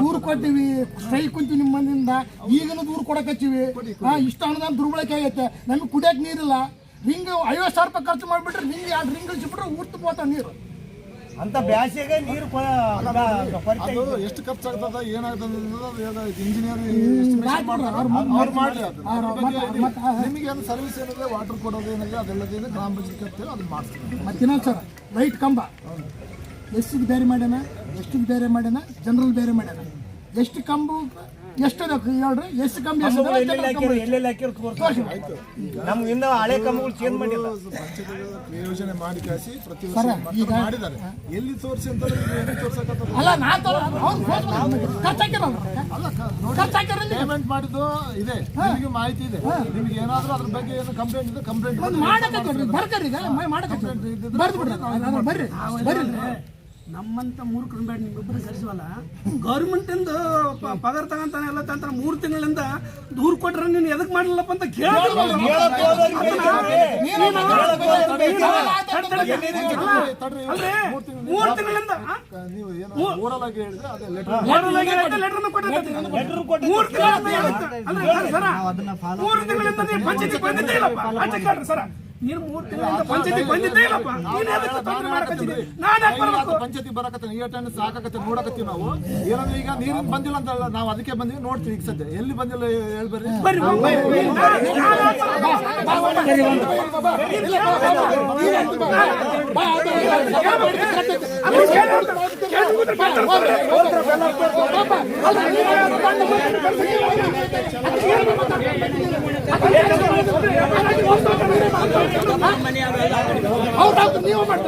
ದೂರು ಕೊಟ್ಟಿವಿ, ಸ್ಟ್ರೈಕ್ ಕುಂತೀವಿ ನಿಮ್ಮ ಮನೆಯಿಂದ, ಈಗಲೂ ದೂರು ಕೊಡಕತ್ತೀವಿ. ಇಷ್ಟ ಅನುದಾನ ದುರ್ಬಳಕೆ ಆಗೈತೆ, ನಮಗೆ ಕುಡಿಯಕ್ಕೆ ನೀರಿಲ್ಲ. ರಿಂಗ್ 50,000 ರೂಪಾಯಿ ಖರ್ಚು ಮಾಡಿಬಿಟ್ರೆ ರಿಂಗ್ 2 ರಿಂಗ್ ಹಚ್ಚಿಬಿಟ್ರೆ ಊರ್ತು ಹೋಗ್ತಾವ ನೀರು ಅಂತ ಬ್ಯಾಸಿಗೆ ನೀರು ಎಷ್ಟು ಖರ್ಚಾಗ್ತದ ಏನಾಗ್ತದೆ ಇಂಜಿನಿಯರ್ ನಿಮಗೆ ಏನು ಸರ್ವಿಸ್ ಏನಿದೆ ವಾಟರ್ ಕೊಡೋದು ಏನಿದೆ ಅದೆಲ್ಲದೇನು ಗ್ರಾಮ ಪಂಚಾಯತ್ ಅದನ್ನ ಮಾಡ್ತೀವಿ. ಮತ್ತಿನ್ನೊಂದು ಸರ್ ಲೈಟ್ ಕಂಬ ಎಷ್ಟಿಗೆ ಬೇರೆ ಮಾಡ್ಯಾನ, ಎಷ್ಟಿಗೆ ಬೇರೆ ಮಾಡ್ಯಾನ, ಜನರಲ್ ಬೇರೆ ಮಾಡ್ಯಾನ. ಎಷ್ಟು ಕಂಬ ಎಷ್ಟು ಹೇಳ್ರಿ, ಎಷ್ಟು ಕಂಬ ನಮ್ಗಿಂದ ಹಳೆ ಕಂಬಗಳು ಚೇಂಜ್ ಮಾಡಿಲ್ಲ. ಯೋಜನೆ ಮಾಡಿ ಕಾಸಿ ಪ್ರತಿ ವರ್ಷ ಮಾಡಿದ್ದಾರೆ. ಎಲ್ಲಿ ತೋರಿಸಿ ಅಂತ ಪೇಮೆಂಟ್ ಮಾಡಿದ್ದು ಇದೆ, ನಿಮಗೆ ಮಾಹಿತಿ ಇದೆ. ನಿಮ್ಗೆ ಏನಾದ್ರೂ ಅದ್ರ ಬಗ್ಗೆ ಏನು ಕಂಪ್ಲೇಂಟ್ ಇದೆ ಕಂಪ್ಲೇಂಟ್ ಬರ್ರಿ. ನಮ್ಮಂತ ಮೂರ್ಖರು ಬೇಡ ನಿಮ್ಮಿಬ್ಬರು ಸರಿಸುವಲ್ಲ. ಗೌರ್ಮೆಂಟ್ ಇಂದ ಪಗಾರ ತಗೊಂತಾನೆ ಎಲ್ಲ ತಂತ 3 ತಿಂಗಳಿಂದ ದೂರ ಕೊಟ್ರೆ ನೀನು ಎದಕ್ ಮಾಡಲಿಲ್ಲಪ್ಪ ಅಂತ ಕೇಳಿದ್ರೆ 3 ತಿಂಗಳಿಂದ ನೀವು ಓರಲಾಗಿ ಹೇಳಿದ್ರೆ ಅದೇ ಲೆಟರ್ ಪಂಚಾಯತಿ ಬಂದಿದ್ದೇ ಇಲ್ಲಪ್ಪ. ಸರ ನೀನು 3 ತಿಂಗಳಿಂದ ಪಂಚಾಯತಿ ಬಂದಿದ್ದೇ ಇಲ್ಲಪ್ಪ. ಪಂಚಾಯತಿ ಬರಕತ್ತೆ ಈ ಟೈಮ್ ಸಾಕಾಗತ್ತೆ ನೋಡಕತ್ತೀವಿ ನಾವು. ಏನಂದ್ರೆ ಈಗ ನೀರಿನ ಬಂದಿಲ್ಲ ಅಂತ ನಾವು ಅದಕ್ಕೆ ಬಂದಿವಿ ನೋಡ್ತೀವಿ. ಈಗ ಸದ್ಯ ಎಲ್ಲಿ ಬಂದಿಲ್ಲ ಹೇಳ್ಬರ್ರಿ. ನೀವು ಮಾಡ್ತೀರ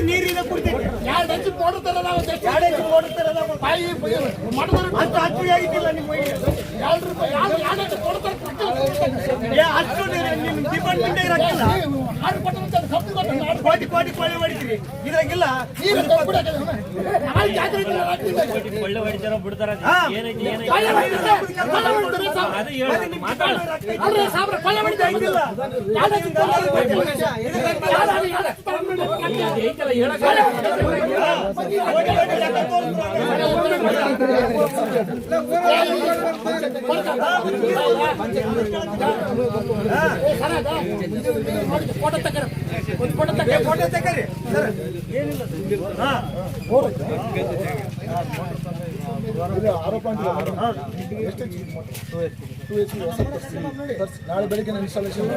ನೀರಿನ ಕುಡಿತೈತೆ. 2 ಇಂಚು ಮೋಟರ್ ತರ ನಾವು ಬಾಯಿ ಅಂತ ಹಚ್ಚಿ ಆಗಿದ್ದಿಲ್ಲ. ನಿಮ್ಮ ಕೋಟಿ ಕೋಟಿ ಕೊಳ್ಳೆ ಹೊಡಿತೀರಿ ಇದ್ರಾಗಿಲ್ಲ. ಫೋಟೋ ತಗರಿ ಏನಿಲ್ಲ ಆರೋಪ ನಾಳೆ ಬೆಳಿಗ್ಗೆ ಇನ್ಸ್ಟಾಲೇಷನ್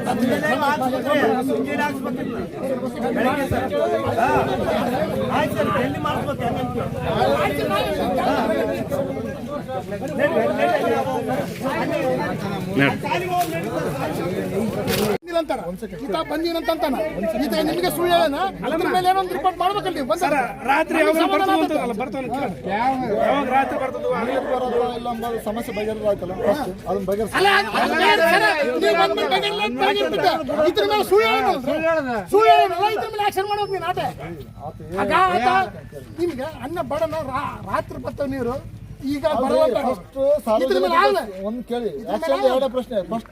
ಎಲ್ಲಿ ಮಾಡಿಸ್ಬೇಕು ಬಂದಿನಂತಾನ ಈಗ ನಿಮಗೆ ಸುಳ್ಳು ಹೇಳೋಣ. ಅದ್ರ ಮೇಲೆ ಏನೋ ಒಂದು ರಿಪೋರ್ಟ್ ಮಾಡ್ಬೇಕಲ್ಲ ನೀವು. ರಾತ್ರಿ ಸಮಸ್ಯೆ ಬಗೆಹರಿದಾಯ್ತಲ್ಲ ಅದನ್ನ ಬಗೆಹರಿಸ ಇದ್ರ ಮೇಲೆ ಸುಳ್ಳು ಹೇಳೋಣ, ಇದ್ರ ಮೇಲೆ ಆಕ್ಷನ್ ಮಾಡ್ಬೇಕು ನೀನು. ನಿಮ್ಗೆ ಅನ್ನ ಬಡನ ರಾತ್ರಿ ಬರ್ತಾವ ನೀರು ಈಗ ಒಂದ್ ಕೇಳಿ ಎರಡೇ ಪ್ರಶ್ನೆ. ಫಸ್ಟ್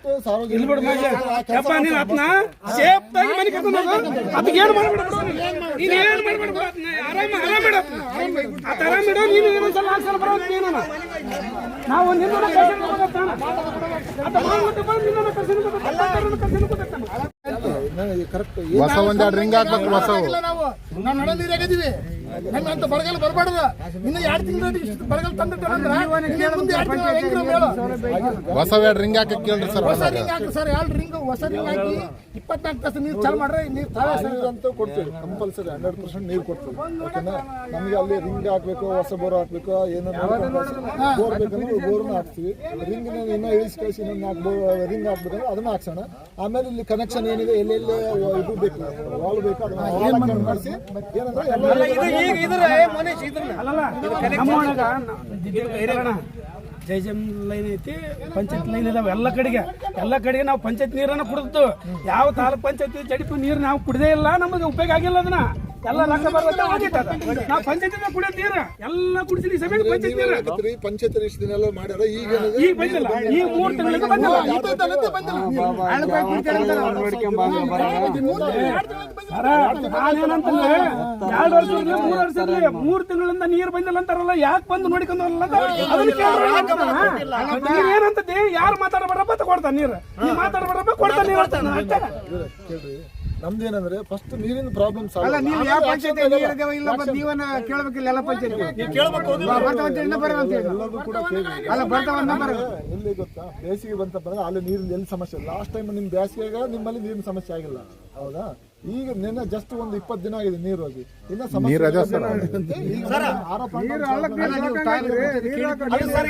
ಕರೆಕ್ಟ್ ರಿಂಗ್ ಹಾಕ್ಬೇಕು. ನಾವು ನಡೆ ನೀರಾಗಿದ್ದೀವಿ, ನಮ್ಗೆ ಅಂತ ಬರಗಾಲ ಬರಬಾರ್ದು. ಇನ್ನು 2 ತಿಂಗಳು ಬರಗಾಲ ತಂದಿಟ್ಟಂದ್ರೆ ಹೊಸ ರಿಂಗ್ ಹಾಕಿ ಕೇಳ್ರಿ ಸರ್. ಹೊಸ ರಿಂಗ್ ಹಾಕಿ ಸರ್, 2 ರಿಂಗ್ ಹೊಸ ರಿಂಗ್ ಹಾಕಿ 24 ತಾಸು ನೀರು ಚಾಲು ಮಾಡ್ರೆ ನೀರು ತಾವೇ ಅಂತ ಕೊಡ್ತೀವಿ. ಕಂಪಲ್ಸರಿ 100% ನೀರು ಕೊಡ್ತೀವಿ. ಓಕೆನಾ? ನಮಗೆ ಅಲ್ಲಿ ರಿಂಗ್ ಹಾಕ್ಬೇಕು, ಹೊಸ ಬೋರ್ ಹಾಕ್ಬೇಕು, ಏನೋ ಬೋರ್ ಬೇಕಂದ್ರೆ ಬೋರ್ನ ಹಾಕ್ತೀವಿ. ರಿಂಗ್ ಇನ್ನೂ ಇಳಿಸಿ ಕಳಿಸಿ ಇನ್ನೊಂದು 4 ರಿಂಗ್ ಹಾಕ್ಬೇಕಂದ್ರೆ ಅದನ್ನ ಹಾಕ್ಸೋಣ. ಆಮೇಲೆ ಇಲ್ಲಿ ಕನೆಕ್ಷನ್ ಏನಿದೆ ಎಲ್ಲೆಲ್ಲಿ ಇದು ಬೇಕು ವಾಲ್ ಬೇಕು ಅದನ್ನ ಮಾಡಿಸಿ ಏನಂದ್ರೆ ಜೈಜಮ್ ಲೈನ್ ಐತಿ, ಪಂಚಾಯತ್ ಲೈನ್ ಇದಾವೆ ಎಲ್ಲ ಕಡೆಗೆ ನಾವು ಪಂಚಾಯತ್ ನೀರನ್ನ ಕುಡಿದ್ದು. ಯಾವ ತಾಲೂಕ್ ಪಂಚಾಯತಿ ಜಡಿಪಿ ನೀರು ನಾವು ಕುಡಿದೇ ಇಲ್ಲ, ನಮಗೆ ಉಪಯೋಗ ಆಗಿಲ್ಲ. ಅದನ್ನ ಎಲ್ಲ ಲೆಕ್ಕ ಬರುತ್ತೆ ನಾವು ಪಂಚಾಯತಿಂದ ಕುಡಿಯೋ ನೀರು ಎಲ್ಲ ಕುಡಿಸಿ ಸಭೆಗೆ ಪಂಚಾಯತ್ ನೀರು ಪಂಚಾಯತ್ ಇಷ್ಟು ದಿನ ಎಲ್ಲ ಮಾಡ್ಯಾರ. ಈಗ ಈಗ ಬಂದಿಲ್ಲ, ಈ 3 ತಿಂಗಳಿಂದ ಬಂದಿಲ್ಲ. ನಾನೇನಂತಂದ್ರೆ 2 ವರ್ಷ ಇರ್ಲಿ 3 ವರ್ಷ ಇರ್ಲಿ 3 ತಿಂಗಳಿಂದ ನೀರು ಬಂದಿಲ್ಲ ಅಂತಾರಲ್ಲ, ಯಾಕೆ ಬಂದು ನೋಡಿಕೊಂಡಲ್ಲ ಏನಂತದ್ದಿ? ಯಾರು ಮಾತಾಡಬೇಡಪ್ಪ ಕೊಡ್ತಾನೆ ನೀರು, ನೀವು ಮಾತಾಡಬೇಡಪ್ಪ ಕೊಡ್ತಾನೆ ನೀರು ಅಷ್ಟೇ. ಕೇಳ್ರಿ, ನಮ್ದೇನಂದ್ರೆ ಫಸ್ಟ್ ನೀರಿನ ಪ್ರಾಬ್ಲಮ್ ಅಲ್ಲ ನೀವು ಯಾವ ಪಂಚಾಯತ್ ಇಲ್ಲ ನೀವನ್ನ ಕೇಳಬೇಕಿಲ್ಲ. ಎಲ್ಲ ಪಂಚಾಯತ್ ಎಲ್ಲರೂ ಕೂಡ ಕೇಳಿ. ಅಲ್ಲ ಬರ್ತಾವನ್ನ ಎಲ್ಲಿ ಗೊತ್ತಾ, ಬೇಸಿಗೆ ಬಂತಪ್ಪ ಅಂದ್ರೆ ಅಲ್ಲಿ ನೀರಿನ ಎಲ್ಲಿ ಸಮಸ್ಯೆ ಇಲ್ಲ. ಲಾಸ್ಟ್ ಟೈಮ್ ನಿಮ್ ಬೇಸಿಗೆಗ ನಿಮ್ಮಲ್ಲಿ ನೀರಿನ ಸಮಸ್ಯೆ ಆಗಿಲ್ಲ, ಹೌದಾ? ಈಗ ನಿನ್ನೆ ಜಸ್ಟ್ ಒಂದು 20 ದಿನ ಆಗಿದೆ ನೀರು ಹೋಗಿ, ಇನ್ನ ಸಮಸ್ಯೆ ಸರ್ ಆರೋಪ ಸರ್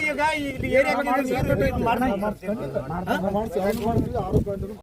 ಈಗ ಈ ಏರಿಯಾಕ್ಕೆ ನೀರು ಮಾಡ್ತೀವಿ, ಆರೋಪ